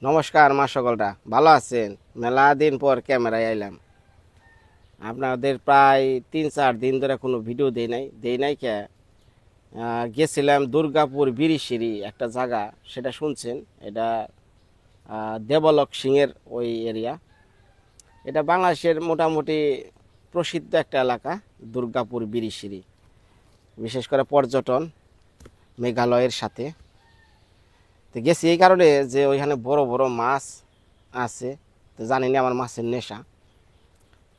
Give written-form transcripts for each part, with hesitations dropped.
নমস্কার মা সকলটা ভালো আছেন? মেলা দিন পর ক্যামেরায় আইলাম। আপনাদের প্রায় 3-4 দিন ধরে কোনো ভিডিও দেই নাই কে গেছিলাম দুর্গাপুর বিরিশিরি একটা জায়গা, সেটা শুনছেন। এটা দেবলক সিংয়ের ওই এরিয়া। এটা বাংলাদেশের মোটামুটি প্রসিদ্ধ একটা এলাকা দুর্গাপুর বিরিশিরি, বিশেষ করে পর্যটন মেঘালয়ের সাথে। তো গেছি এই কারণে যে ওইখানে বড় বড় মাছ আছে, তো জানি না আমার মাছের নেশা।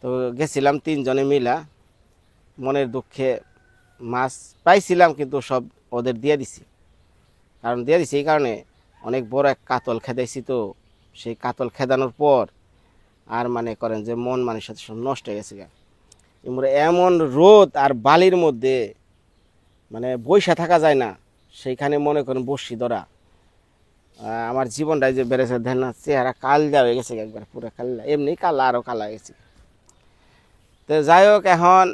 তো গেছিলাম 3 জনে মিলা, মনের দুঃখে মাছ পাইছিলাম কিন্তু সব ওদের দিয়ে দিছি। কারণ দিয়ে দিছি এই কারণে, অনেক বড় এক কাতল খেদাইছি। তো সেই কাতল খেদানোর পর আর মনে করেন যে মন মানুষের সব নষ্ট হয়ে গেছে। এমন রোদ আর বালির মধ্যে মানে বইসা থাকা যায় না, সেইখানে মনে করেন বসি ধরা। আমার জীবনটাই যে বেড়েছে দেন না, চেহারা কালদা হয়ে গেছে একবার, পুরো কালদা, এমনি কালা আরও কালা হয়ে গেছে। তো যাই হোক, এখন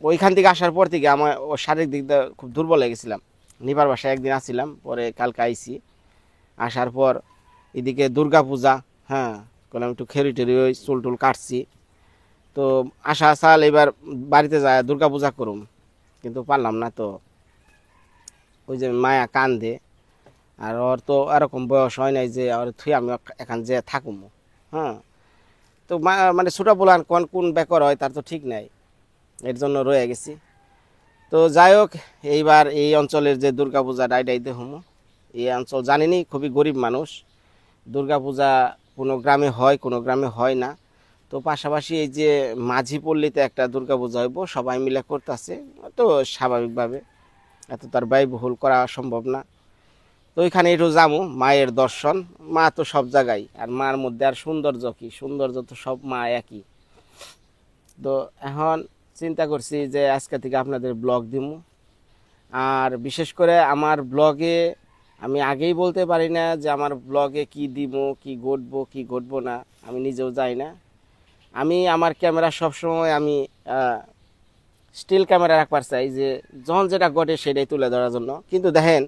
ওইখান থেকে আসার পর থেকে আমার ও শারীরিক দিক দিয়ে খুব দুর্বল হয়ে গেছিলাম। নিবার বাসায় একদিন আসছিলাম, পরে কালকে আইসি। আসার পর এদিকে দুর্গা পূজা, হ্যাঁ করলাম একটু খেরি টেরি ওই চুল টুল কাটছি। তো আশা সাল এবার বাড়িতে যায় দুর্গা পূজা করুম, কিন্তু পারলাম না। তো ওই যে মায়া কান্দে, আর ওর তো এরকম বয়স হয় নাই যে ওর থুই আমি এখান যে থাকুম। হ্যাঁ, তো মানে ছোটো বলান কোন বেকর হয় তার তো ঠিক নাই, এর জন্য রয়ে গেছি। তো যাই হোক, এইবার এই অঞ্চলের যে দুর্গাপূজা ডাইতে হুমো, এই অঞ্চল জানিনি খুবই গরিব মানুষ। দুর্গাপূজা কোনো গ্রামে হয়, কোনো গ্রামে হয় না। তো পাশাপাশি এই যে মাঝি পল্লীতে একটা দুর্গাপূজা হইব, সবাই মিলে করতেছে। তো স্বাভাবিকভাবে এত তার ব্যয়বহুল করা সম্ভব না। তো ওইখানে একটু যাবো, মায়ের দর্শন। মা তো সব জায়গায়, আর মার মধ্যে আর সৌন্দর্য কি, সৌন্দর্য তো সব মা একই। তো এখন চিন্তা করছি যে আজকে থেকে আপনাদের ব্লগ দিব। আর বিশেষ করে আমার ব্লগে আমি আগেই বলতে পারি না যে আমার ব্লগে কি দিব, কি ঘটবো কি ঘটবো না, আমি নিজেও যাই না। আমি আমার ক্যামেরা সবসময় আমি স্টিল ক্যামেরা রাখবার চাই, যে যখন যেটা ঘটে সেটাই তুলে ধরার জন্য। কিন্তু দেখেন,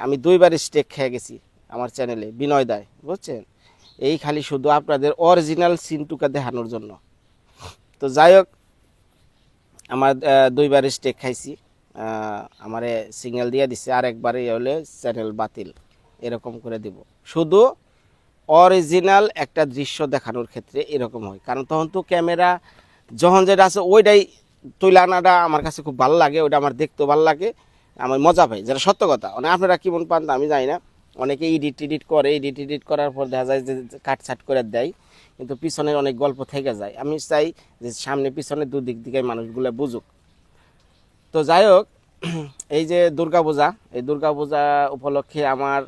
আমি 2বার স্টেক খেয়ে গেছি আমার চ্যানেলে, বিনয় দায়, বুঝছেন। এই খালি শুধু আপনাদের অরিজিনাল সিনটুকা দেখানোর জন্য। তো যাই হোক, আমার 2বার স্টেক খাইছি, আমারে সিগন্যাল দিয়ে দিছে, আর একবারে হলে চ্যানেল বাতিল, এরকম করে দিব। শুধু অরিজিনাল একটা দৃশ্য দেখানোর ক্ষেত্রে এরকম হয়, কারণ তখন তো ক্যামেরা যখন যেটা আছে ওইটাই তুলে আনাটা আমার কাছে খুব ভালো লাগে, ওইটা আমার দেখতেও ভালো লাগে, আমার মজা পাই, যেটা সত্য কথা। মানে আপনারা কি মন পান আমি জানি না, অনেকে এডিট করে, এডিট করার পর দেখা যায় যে কাটছাট করে দেয়, কিন্তু পিছনের অনেক গল্প থেকে যায়। আমি চাই যে সামনে পিছনে দুদিক দিকে মানুষগুলো বুঝুক। তো যাই হোক, এই যে দুর্গাপূজা, এই দুর্গাপূজা উপলক্ষে আমার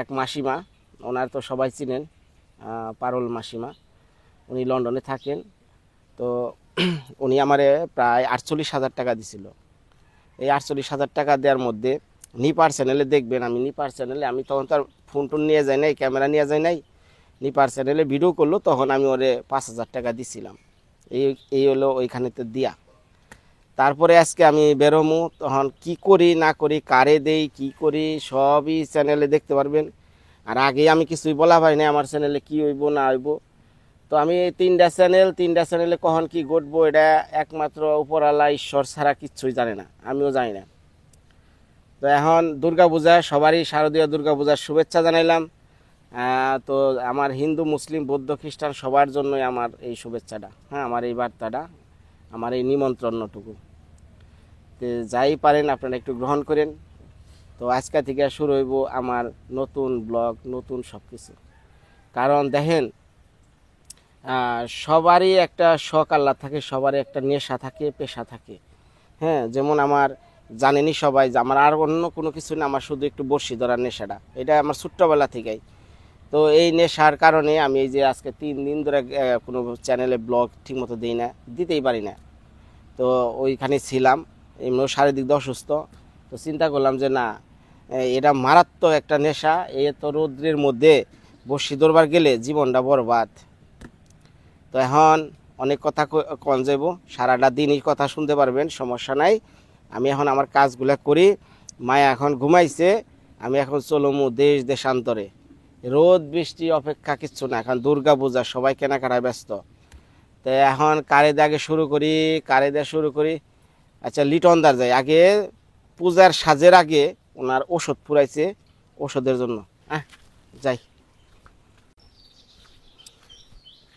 এক মাসিমা, ওনার তো সবাই চিনেন, পারুল মাসিমা, উনি লন্ডনে থাকেন। তো উনি আমারে প্রায় 48,000 টাকা দিছিল। এই 48,000 টাকা দেওয়ার মধ্যে নিপার চ্যানেলে দেখবেন, আমি নিপার চ্যানেলে, আমি তখন তো আর ফোন টোন নিয়ে যাই নাই, ক্যামেরা নিয়ে যাই নাই, নিপার চ্যানেলে ভিডিও করলো, তখন আমি ওরে 5,000 টাকা দিছিলাম। এই হলো ওইখানেতে দিয়া। তারপরে আজকে আমি বেরোমু, তখন কি করি না করি, কারে দেই, কি করি, সবই চ্যানেলে দেখতে পারবেন। আর আগে আমি কিছুই বলা পারি না আমার চ্যানেলে কি হইব না হইব। তো আমি 3টা চ্যানেলে কখন কি ঘটবো, এটা একমাত্র উপরওয়ালা ঈশ্বর ছাড়া কিচ্ছুই জানে না, আমিও জানি না। তো এখন দুর্গাপূজা, সবারই শারদীয় দুর্গাপূজার শুভেচ্ছা জানাইলাম। তো আমার হিন্দু মুসলিম বৌদ্ধ খ্রিস্টান সবার জন্যই আমার এই শুভেচ্ছাটা, হ্যাঁ, আমার এই বার্তাটা, আমার এই নিমন্ত্রণটুকু। তো যাই পারেন আপনারা একটু গ্রহণ করেন। তো আজকে থেকে শুরু হইব আমার নতুন ব্লগ, নতুন সব কিছু। কারণ দেখেন, সবারই একটা শখ আল্লাহ থাকে, সবারই একটা নেশা থাকে, পেশা থাকে। হ্যাঁ, যেমন আমার জানেনই সবাই যে আমার আর অন্য কোনো কিছু না, আমার শুধু একটু বড়শি ধরার নেশাটা, এটা আমার ছোট্টবেলা থেকেই। তো এই নেশার কারণে আমি এই যে আজকে 3 দিন ধরে কোনো চ্যানেলে ব্লগ ঠিকমতো দিই না, দিতেই পারি না। তো ওইখানে ছিলাম, এমনিও শারীরিক দিক অসুস্থ। তো চিন্তা করলাম যে না, এটা মারাত্মক একটা নেশা, এ তো রৌদ্রের মধ্যে বড়শি ধরবার গেলে জীবনটা বরবাদ। তো এখন অনেক কথা কন যাব, সারাটা দিনই কথা শুনতে পারবেন, সমস্যা নাই। আমি এখন আমার কাজগুলো করি, মায়া এখন ঘুমাইছে, আমি এখন চলমু দেশ দেশান্তরে। রোদ বৃষ্টি অপেক্ষা কিচ্ছু না, এখন দুর্গা পূজা, সবাই কেনাকাটায় ব্যস্ত। তো এখন কারে দিয়ে আগে শুরু করি, কারে দিয়ে শুরু করি। আচ্ছা, লিটনদার যাই আগে, পূজার সাজের আগে ওনার ওষুধ ফুরাইছে, ওষুধের জন্য যাই।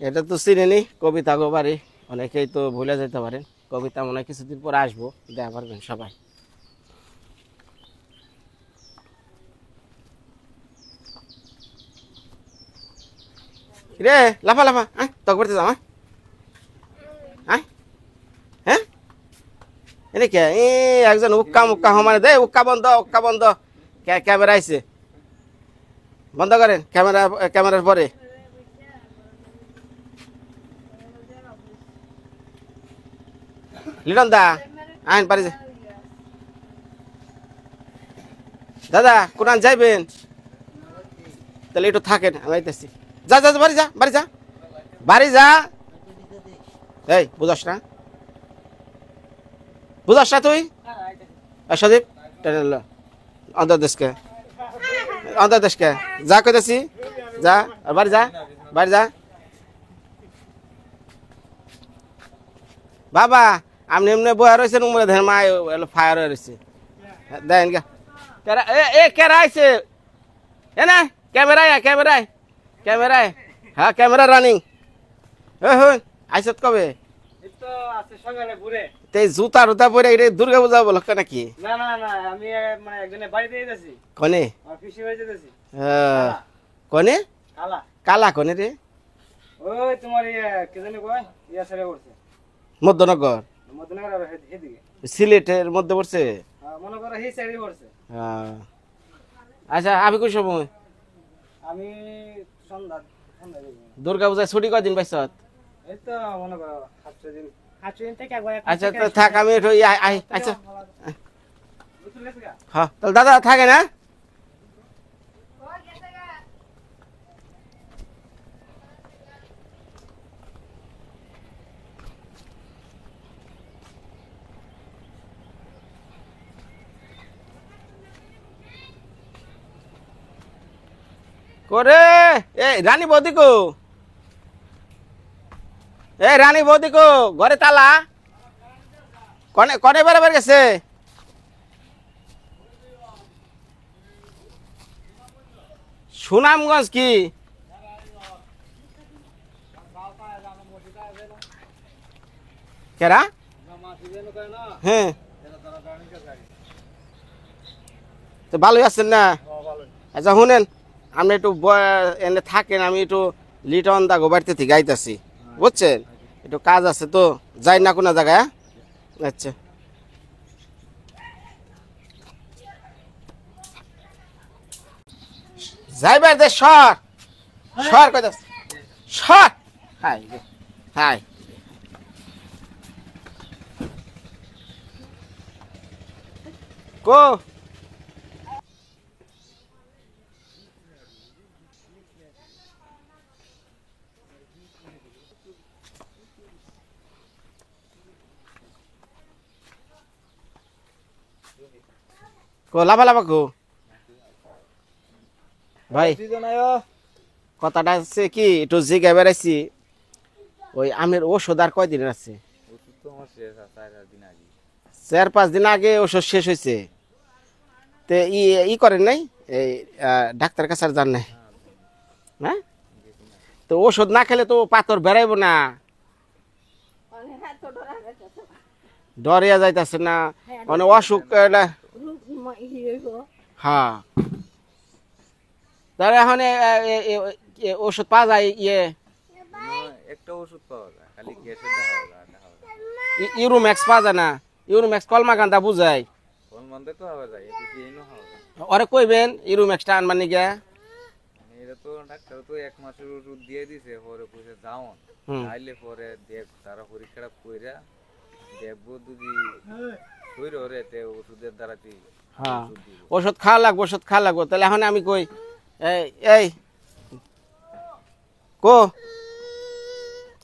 এটা তো চিনেনি, কবিতা গো বাড়ি, অনেকেই তো ভুলে যেতে পারেন। কবিতা মনে হয় কিছুদিন পর আসবো, দেখা পারবেন সবাই। রে লাফা লাফা, তক করতে যাও, হ্যাঁ এনে কে একজন উক্কা মুক্কা সমানে দে, উক্কা বন্ধ, উক্কা বন্ধ। ক্যামেরা আইছে, বন্ধ করেন ক্যামেরা, ক্যামেরার পরে। লিটন দা আইন পারি, দাদা কোরআন যাইবেন? তাহলে একটু থাকেন, আমি আইতেছি। যা যা বাড়ি যা, বাড়ি যা, বাড়ি যা। এই বুঝাস না, বুঝাস না তুই? সদীপ অন্তর্দেশকে, অন্তর্দেশকে যা কইতেছি, যা বাড়ি যা, বাড়ি যা। বাবা আপনি এমনি বয়া রয়েছেন, উমরে ধ্যান মা ফায়ার হয়ে রয়েছে, দেন গা। কেরা আইছে এ না, ক্যামেরায় ক্যামেরায় ক্যামেরায়, হ্যাঁ ক্যামেরা রানিং। আইসত কবে? জুতা রুতা পরে এটা দুর্গা পূজা বলো নাকি? না না না, আমি মানে একজনের বাড়িতে যাচ্ছি। কনে? আমার পিসি বাড়িতে যাচ্ছি। কনে? কালা। কালা কনে রে? ওই তোমার কে জানি কয়, ইয়া ছেড়ে পড়ছে। মধ্যনগর? মধ্যনগর আর এদিকে। সিলেটের মধ্যে পড়ছে? মনে করো এই সাইডে পড়ছে। আচ্ছা, আমি কোন সময়? আমি সন্ধ্যা, সন্ধ্যা দুর্গা পূজায় ছুটি কয়দিন পাইছ? এই তো মনে করো 7 দিন, 7 দিন থেকে একবার। আচ্ছা তো থাক, আমি একটু আচ্ছা হ্যাঁ, তাহলে দাদা থাকে না? করে রানী বৌদি কো, রানী বৌদি কো, ঘরে তালা? কনে কনে বেড়াবার গেছে? সুনামগঞ্জ কি? কেরা? হ্যাঁ, তো ভালোই আছেন না? আচ্ছা শুনেন, আপনি একটু এনে থাকেন, আমি একটু লিটন দা গোবাড়িতে থেকে আইতাছি, বুঝছেন? একটু কাজ আছে তো, যাই না কোনো জায়গায়। আচ্ছা যাইবার দে, সর সর কই যাস, সর। হাই হাই, কো কো লাভা লাভা কো ভাই, কথাটা হচ্ছে কি, একটু জিগে বেড়াইছি, ওই আমের ওষুধ আর কয়দিনের আছে? 4-5 দিন আগে ওষুধ শেষ হয়েছে। তো ই করেন নাই, এই ডাক্তার কাছে আর যান নাই? হ্যাঁ, তো ওষুধ না খেলে তো পাথর বেড়াইবো না, ডরিয়া যাইতেছে না, মানে অসুখ হ্যাঁ তাহলে এখন ওষুধ পাওয়া যায় একটা ওষুধ পাওয়া যায়, খালি গ্যাসের দেখা যায়। ইউরোম্যাক্স পাওয়া যায় না? ইউরোম্যাক্স কলমাকান্দা বুঝাই কোন মন্দে তো হওয়া যায়, এপিসি এনো হওয়া যায়। ওরে কইবেন ইউরোম্যাক্সটা আনবার নিগে। এটা তো ডাক্তার তো 1 মাসের ওষুধ দিয়ে দিছে, পরে কইছে যাওন আইলে পরে দেখ তারা পরীক্ষা কইরা দেখবো যদি কইরো রে তে ওষুধের দ্বারা তুই হ্যাঁ ওষুধ খাওয়া লাগবো, ওষুধ খাওয়া লাগবো। তাহলে এখন আমি কই এই এই কো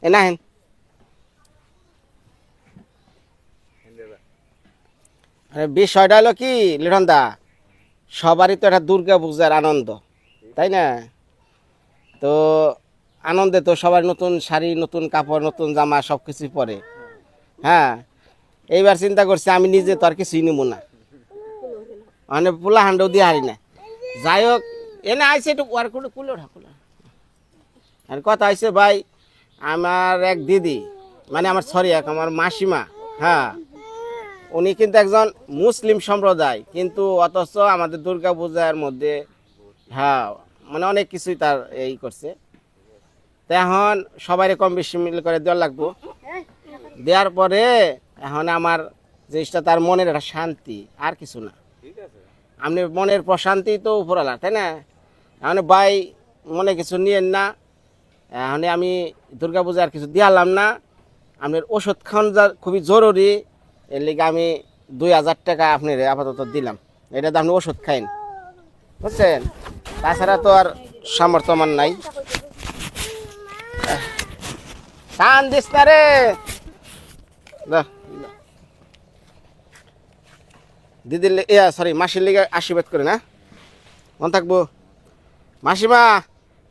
এ না হেন বিষয়টা হলো কি লিটন দা, সবারই তো একটা দুর্গা পূজার আনন্দ, তাই না? তো আনন্দে তো সবার নতুন শাড়ি, নতুন কাপড়, নতুন জামা সব কিছুই পরে। হ্যাঁ এইবার চিন্তা করছি আমি নিজে তো আর কিছুই নিব না, মানে পোলা হান্ডাও দিয়ে হারি না। যাই হোক এনে আইসে একটু আর কুলে ওঠা কুলে। আর কথা হয়েছে ভাই, আমার এক দিদি, মানে আমার আমার মাসিমা, হ্যাঁ উনি কিন্তু একজন মুসলিম সম্প্রদায়, কিন্তু অথচ আমাদের দুর্গা পূজার মধ্যে হ্যাঁ মানে অনেক কিছুই তার এই করছে। তো এখন সবাই কম বেশি মিল করে দেওয়া লাগবো। দেওয়ার পরে এখন আমার জিনিসটা তার মনের একটা শান্তি, আর কিছু না। আপনি মনের প্রশান্তি তো উপরালা, তাই না? এখন ভাই মনে কিছু নিয়েন না, এখন আমি দুর্গা পূজা আর কিছু দিয়ালাম না। আপনার ওষুধ খাওয়ান খুবই জরুরি, এর লিগে আমি 2000 টাকা আপনার আপাতত দিলাম। এটা তো আপনি ওষুধ খাইন, বুঝছেন? তাছাড়া তো আর সামর্থ্য আমার নাই। টান দিস না রে, দিদির সরি মাসির লিগে আশীর্বাদ করে না মন থাকবো। মাসিমা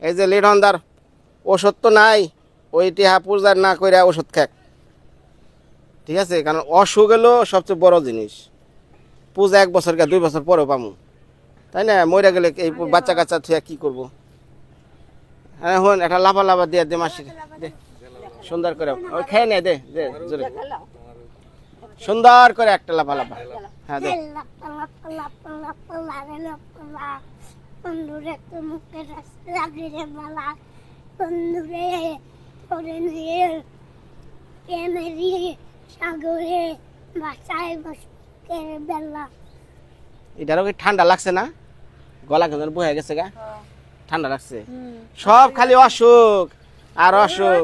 এই যে লিডনদার ওষুধ তো নাই, ওই টিহা পূজার না কইরা ওষুধ খাক, ঠিক আছে? কারণ অসুখ হলো সবচেয়ে বড় জিনিস। পূজা 1 বছর 2 বছর পরেও পামু, তাই না? মরে গেলে এই বাচ্চা কাচ্চা থুয়া কি করবো? এখন একটা লাফা দিয়ে দে মাসির, দে সুন্দর করে ওই খেয়ে নে, দে দে জোরে সুন্দর করে একটা লাফা। হ্যাঁ দে। এটারও কি ঠান্ডা লাগছে না? গলা কেন বয়ে গেছে গা? ঠান্ডা লাগছে? সব খালি অসুখ আর অসুখ।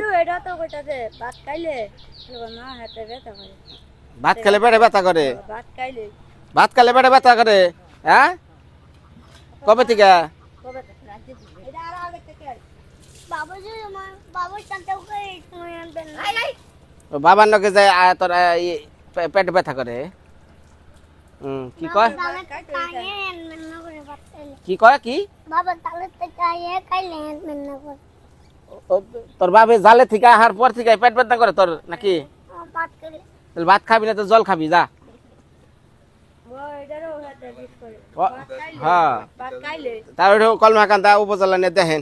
ভাত খেলে পেটে ব্যথা করে? ভাত খেলে পেটে ব্যথা করে? হ্যাঁ কবে থেকে? বাবার নকে যায় তোর পেট ব্যথা করে? কি কয় কি কয় কি তোর বাবে জালে থেকে আহার পর থেকে পেট ব্যথা করে তোর নাকি? ভাত খাবি না তো জল খাবি যা। হ্যাঁ তার কলমাকান্দা উপজেলা নিয়ে দেখেন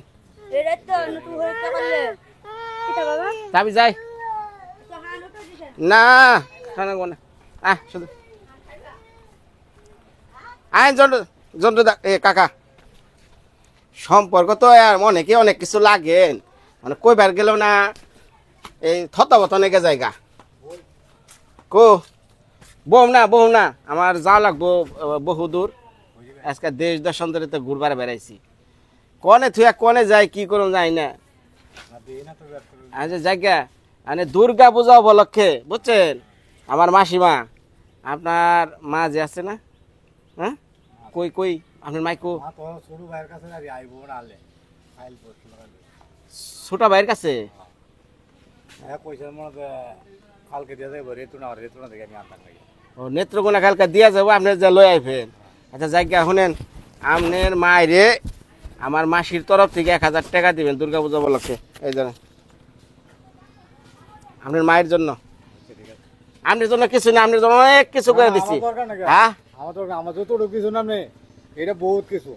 যাবি যাই না শুধু কাকা সম্পর্ক তো আর অনেকে অনেক কিছু লাগে, মানে কইবার গেলেও না এই থতবত অনেকে জায়গা কো বহু না আমার যাওয়া লাগবো বহু দূর। আজকে দেশ দেশান্তরে ঘুরবার বেড়াইছি, কনে থুয়া কনে যাই কি করুন যাই না। আচ্ছা জায়গা মানে দুর্গা পূজা উপলক্ষে বুঝছেন আমার মাসিমা, আপনার মা যে আছে না, হ্যাঁ কই কই আপনার মাইকো ছোট ভাইয়ের কাছে? ও নেত্রকোনা কালকে দিয়া যাবো, আপনি যা লই আইবেন। আচ্ছা জায়গা শুনেন, আপনার মায়েরে আমার মাসির তরফ থেকে 1000 টাকা দিবেন দুর্গা পূজা উপলক্ষে। এই জন্য আপনার মায়ের জন্য, আপনার জন্য কিছু না, আপনার জন্য অনেক কিছু করে দিচ্ছি। হ্যাঁ এটা বহুত কিছু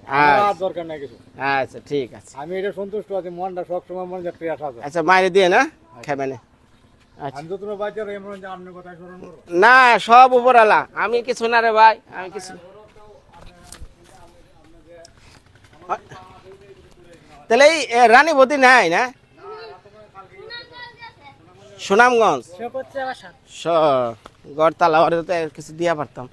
দরকার নাই কিছু। আচ্ছা ঠিক আছে, আমি এটা সন্তুষ্ট আছি, মনটা সবসময় মনে যাচ্ছে। আচ্ছা মায়ের দিয়ে না খাবেন? আমি তো তোমার বাচ্চারা এমন যে আপনার কথা স্মরণ করবো না, সব উপরালা, আমি কিছু না রে ভাই, আমি কিছু তাহলে এই রানীবতী নাই না, সুনামগঞ্জ সে করছে বাসা গড়তলা, ওরে তো কিছু দিয়া পারতাম।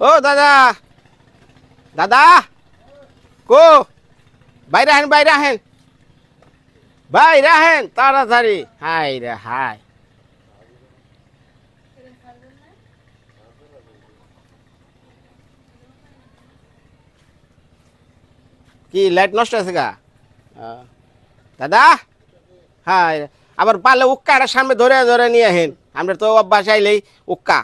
ও দাদা, দাদা কো, বাইরে আহেন, বাইরে আহেন, বাইরে আহেন তাড়াতাড়ি। হাই রে হাই, কি লাইট নষ্ট আছে গা? দাদা হাই, আবার পারলে উক্কাটা সামনে ধরে ধরে নিয়ে আহেন, আমরা তো অভ্যাস আইলেই উক্কা।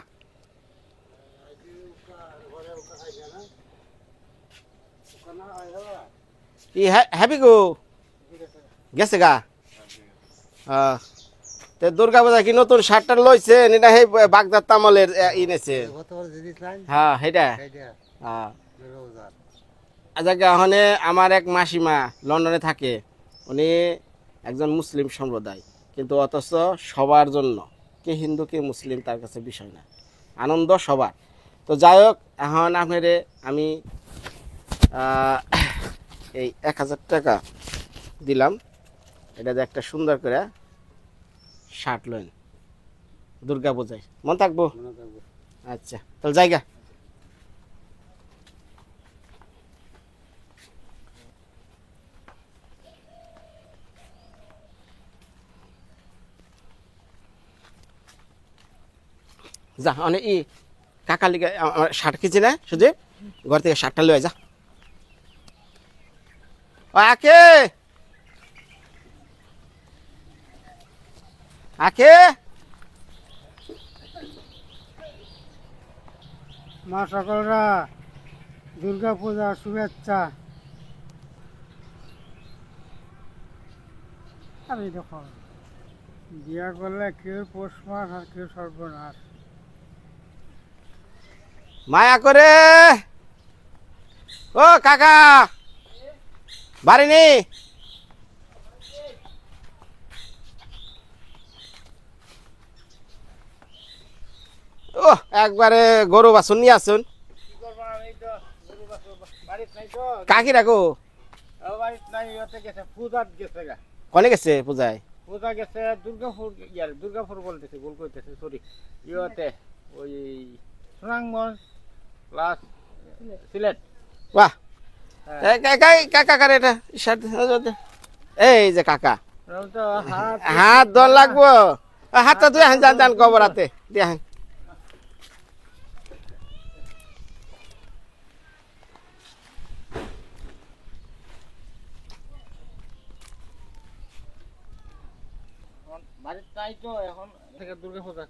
কি হ্যাপি গো গেছে গা? তে দুর্গা পূজা কি নতুন শার্টটা লইছে এটা? সেই বাগদার তামলের ইনেছে। হ্যাঁ সেটা। হ্যাঁ আচ্ছা, ওখানে আমার এক মাসিমা লন্ডনে থাকে, উনি একজন মুসলিম সম্প্রদায়, কিন্তু অথচ সবার জন্য, কে হিন্দু কে মুসলিম তার কাছে বিষয় না, আনন্দ সবার। তো যাই হোক, এখন আপনারে আমি এই 1000 টাকা দিলাম, এটা দিয়ে একটা সুন্দর করে শার্ট লইন, দুর্গা পূজায় মন থাকবো। আচ্ছা তাহলে জায়গা। যা অনেক ই কাকার লিগে শার্ট কিনছি না, শুধু ঘর থেকে শার্টটা লয়ে যা। আকে আকে, মা সকলরা দুর্গা পূজার শুভেচ্ছা। আমি দেখো বিয়া করলে কেউ পৌষ মাস আর কেউ সর্বনাশ। মায়া করে। ও কাকা বাড়ি নি? ও একবারে গরু বাছুন নিয়ে আসুন। কাকি রাখো কনে গেছে পূজায়? পূজা গেছে দুর্গাপুর, দুর্গাপুর বলতেছে, ভুল করতেছে, সরি, ইয়েতে ওই সুনামগঞ্জ প্লাস সিলেট। বাহ, কাকা কারে এটা শার্ট, এই যে কাকা হাত ধর লাগবো, হাতটা তুই হান জান জান কবর হাতে দিয়ে হান। বাড়ির তাই তো এখন থেকে দুর্গা পূজা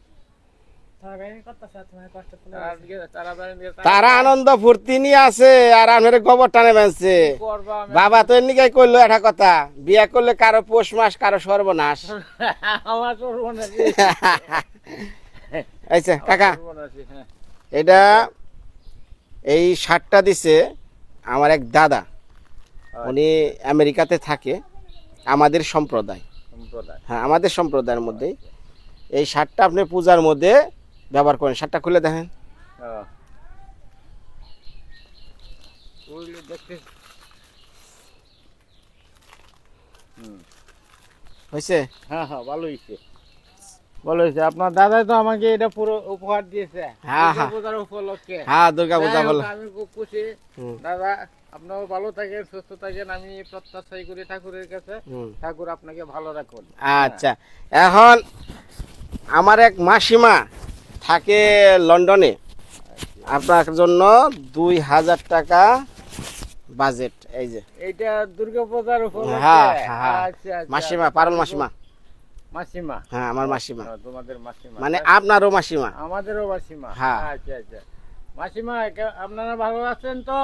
তারা আনন্দ ফুর্তি নিয়ে আছে, আর আমার গোবর টানে বেঁচছে। বাবা তো এমনিকাই করলো একটা কথা, বিয়ে করলে কারো পৌষ মাস, কারো সর্বনাশ। আমার সর্বনাশ। আচ্ছা কাকা, এটা এই শার্টটা দিছে আমার এক দাদা, উনি আমেরিকাতে থাকে, আমাদের সম্প্রদায়। হ্যাঁ আমাদের সম্প্রদায়ের মধ্যে এই শার্টটা আপনি পূজার মধ্যে ব্যবহার করেন। শার্টটা খুলে দেখেন। হয়েছে? হ্যাঁ হ্যাঁ ভালো হয়েছে, ভালো হয়েছে। আপনার দাদাই তো আমাকে এটা পুরো উপহার দিয়েছে দুর্গা পূজার উপলক্ষে। হ্যাঁ দুর্গা পূজা বলো। আমি খুব খুশি দাদা, আপনারা ভালো থাকেন, সুস্থ থাকেন, আমি প্রত্যাশাই করি ঠাকুরের কাছে, ঠাকুর আপনাকে ভালো রাখুন। আচ্ছা, এখন আমার এক মাসিমা থাকে লন্ডনে, আপনার জন্য 2000 টাকা বাজেট। এই যে এইটা দুর্গা পূজার উপলক্ষে। হ্যাঁ হ্যাঁ, আচ্ছা মাসিমা, পারুল মাসিমা। মাসিমা? হ্যাঁ আমার মাসিমা, তোমাদের মাসিমা মানে আপনারও মাসিমা। আমাদেরও মাসিমা। হ্যাঁ আচ্ছা আচ্ছা মাসিমা, আপনারা ভালো আছেন তো?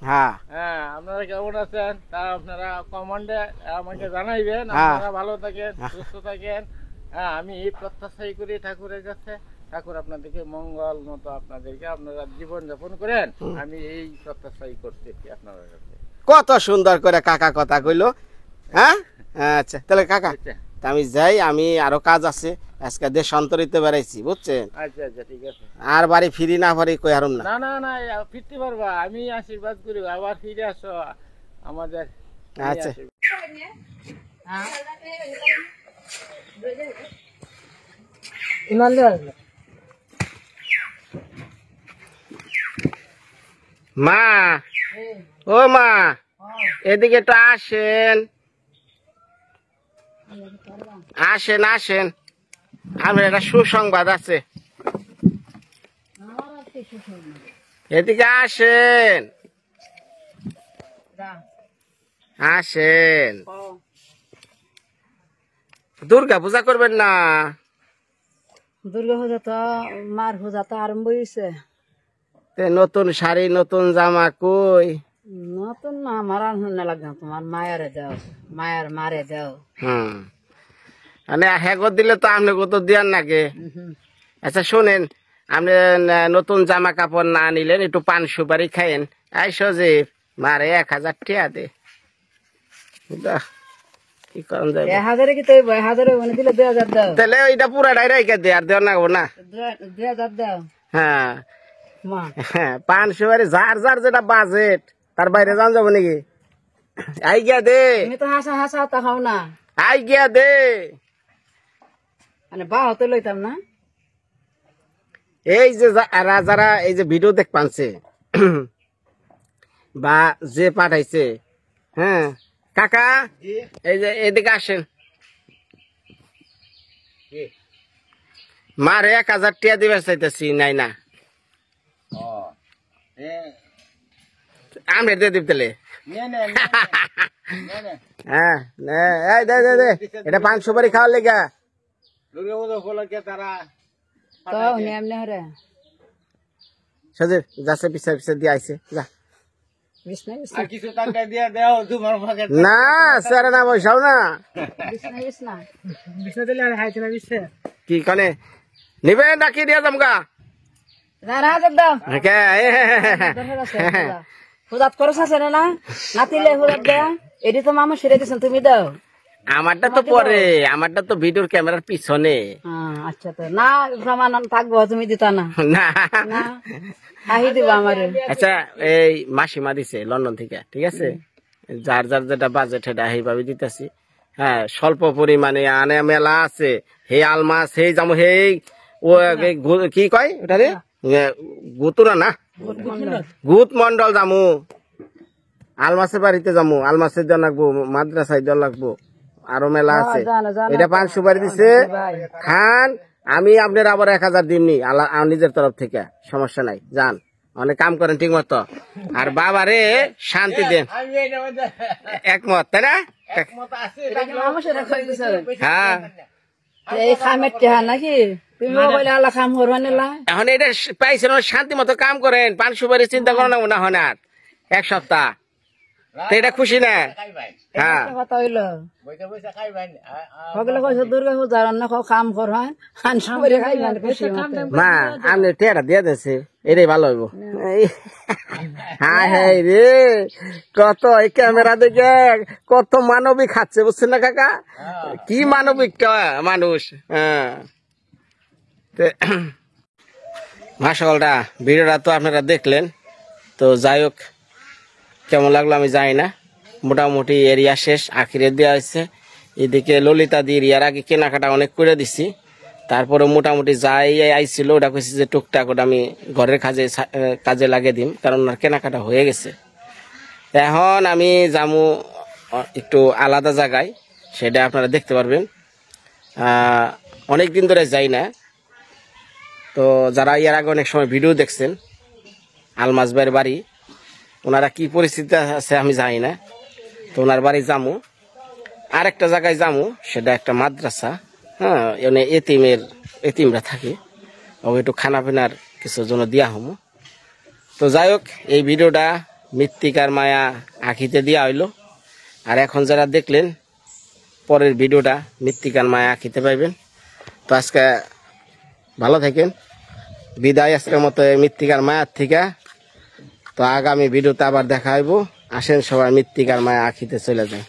হ্যাঁ হ্যাঁ, আপনারা কেমন আছেন তা আপনারা কমেন্টে আমাকে জানাইবেন। আপনারা ভালো থাকেন, সুস্থ থাকেন। হ্যাঁ, আমি এই প্রত্যাশাই করি ঠাকুরের কাছে ঠাকুর আপনাদেরকে মঙ্গল মতো আপনাদেরকে আপনারা জীবন যাপন করেন, আমি এই প্রত্যাশাই করতেছি আপনার কাছে। কত সুন্দর করে কাকা কথা কইলো। হ্যাঁ, আচ্ছা তাহলে কাকা আচ্ছা তা আমি যাই, আমি আরো কাজ আছে, আজকে দেশান্তরিতে বেড়াইছি বুঝছেন, আচ্ছা আচ্ছা ঠিক আছে। আর বাড়ি ফিরি না পারি কই হারুম না। না না না ফিরতে পারবা, আমি আশীর্বাদ করি আবার ফিরে আসো আমাদের। আমি আচ্ছা মা, ও মা এদিকে একটু আসেন, আসেন আসেন, আমার একটা সুসংবাদ আছে, এদিকে আসেন, আসেন। দুর্গা পূজা করবেন না? দুর্গা পূজা তো মার পূজা তো আরম্ভ হয়েছে। নতুন শাড়ি নতুন জামা কই? নতুন না, আমার আর না লাগবে, তোমার মায়ারে দাও, মায়ের মারে দাও। মানে হেগো দিলে তো আপনি কত দিয়ার নাকি? আচ্ছা শোনেন, আপনি নতুন জামা কাপড় না নিলেন, একটু পান সুপারি খাইন। আই সজীব মারে 1000 টাকা দে। কি করেন যাবে? 1000 কি তৈব, 1000 মানে দিলে 2000 দাও। তাহলে ওইটা পুরাটাই রাইখা দে, আর দেওয়া নাগবো না। 2000 দাও হ্যাঁ মা। হ্যাঁ, পান সুপারি যার যার যেটা বাজেট, তার বাইরে যান যাবো নাকি? আই গিয়া দে, তুমি তো হাসা হাসা তা খাও না, আই গিয়া দে। মানে বা হতে লইতাম না। এই যে যারা এই যে ভিডিও দেখ পানছে বা যে পাঠাইছে, হ্যাঁ কাকা এই যে এদিকে আসেন, মারে 1000 টাকা দিবে চাইতেছি, নাই না আমি দিয়ে দিব তাহলে। হ্যাঁ এই দে দে দে, এটা পান সুপারি খাওয়ার লেগা। দুর্গা পূজা উপলক্ষে তারা তো এমনি হরে সজীব যাচ্ছে পিছে পিছে দিয়ে আইছে, যা। বিছনা আর কিছু টাকা দিয়ে দাও তোমার পকেট। না স্যার না বসাও না, বিছনা বিছনা বিছনা দিলে আর হাইতে না বিছনা। কি কনে নিবে ডাকি দিয়া যামগা। না দাও হুদাত খরচ আছে না, নাতিলে হুদাত দেয়া, এটি তো মামা সেরে দিচ্ছেন, তুমি দাও। আমারটা তো পরে, আমারটা তো ভিডিওর ক্যামেরার পিছনে। আচ্ছা তো না প্রমাণ থাকবো, তুমি দিতা না, না না আহি দিবা আমারে। আচ্ছা এই মাসিমা দিছে লন্ডন থেকে, ঠিক আছে, যার যার যেটা বাজেট সেটা সেইভাবে দিতেছি। হ্যাঁ স্বল্প পরিমাণে আনে মেলা আছে, হে আলমাস হে যাবো, হে ও কি কয় ওটা রে, গুতুরা না গুত মন্ডল যামু, আলমাসের বাড়িতে যামু, আলমাসের দেওয়া লাগবো, মাদ্রাসায় দেওয়া লাগবো, আরো মেলা আছে। এটা পান সুপারি দিছে খান, আমি আপনার আবার 1000 দিমনি নিজের তরফ থেকে, সমস্যা নাই, যান অনেক কাম করেন ঠিক মতো, আর বাবারে শান্তি দেন। একমত তাই না? হ্যাঁ এই খামের টেহা নাকি তুমি বলে আল্লাহ খাম করবা নিলা। এখন এটা পাইছেন, শান্তি মতো কাম করেন, পান সুপারি চিন্তা করেন না হয় না, আর 1 সপ্তাহ তো এটা খুশি না? হ্যাঁ কথা হইলো সকলে কইছে দুর্গা পূজা রান্না খাও খাম কর, হয় খান সবাই খাইবেন খুশি মতো। মা আপনি টেরা দিয়ে দিয়েছে, এটাই ভালো হইব। হ্যাঁ হ্যাঁ রে, কত এই ক্যামেরা দেখে কত মানবিক খাচ্ছে, বুঝছেন না কাকা, কি মানবিকটা মানুষ। হ্যাঁ মাশাআল্লাহ, ভিডিওটা তো আপনারা দেখলেন, তো যাই হোক কেমন লাগলো আমি জানি না, মোটামুটি এরিয়া শেষ, আখিরে দেওয়া হয়েছে। এদিকে ললিতা দির ইয়ার আগে কেনাকাটা অনেক করে দিছি, তারপরে মোটামুটি যাই আইছিল ওটা কইছি যে টুকটাক ওটা আমি ঘরের কাজে লাগিয়ে দিম, কারণ ওনার কেনাকাটা হয়ে গেছে। এখন আমি যামু একটু আলাদা জায়গায়, সেটা আপনারা দেখতে পারবেন। অনেক দিন ধরে যাই না, তো যারা ইয়ার আগে অনেক সময় ভিডিও দেখছেন আলমাস ভাইয়ের বাড়ি, ওনারা কি পরিস্থিতি আছে আমি জানি না, তো ওনার বাড়ি যামু। আরেকটা জায়গায় যামু, সেটা একটা মাদ্রাসা, হ্যাঁ এনে এতিমরা থাকে, ও একটু খানা পিনার কিছু জন্য দিয়া হমু। তো যাই হোক এই ভিডিওটা মৃত্তিকার মায়া আঁখিতে দেওয়া হইলো, আর এখন যারা দেখলেন পরের ভিডিওটা মৃত্তিকার মায়া আঁখিতে পাইবেন। তো আজকে ভালো থাকেন। বিদায় আজকের মতো মৃত্তিকার মায়ার থেকে। তো আগামী ভিডিওতে আবার দেখা হইব। আসেন সবাই মৃত্তিকার মায়া আখিতে চলে যায়।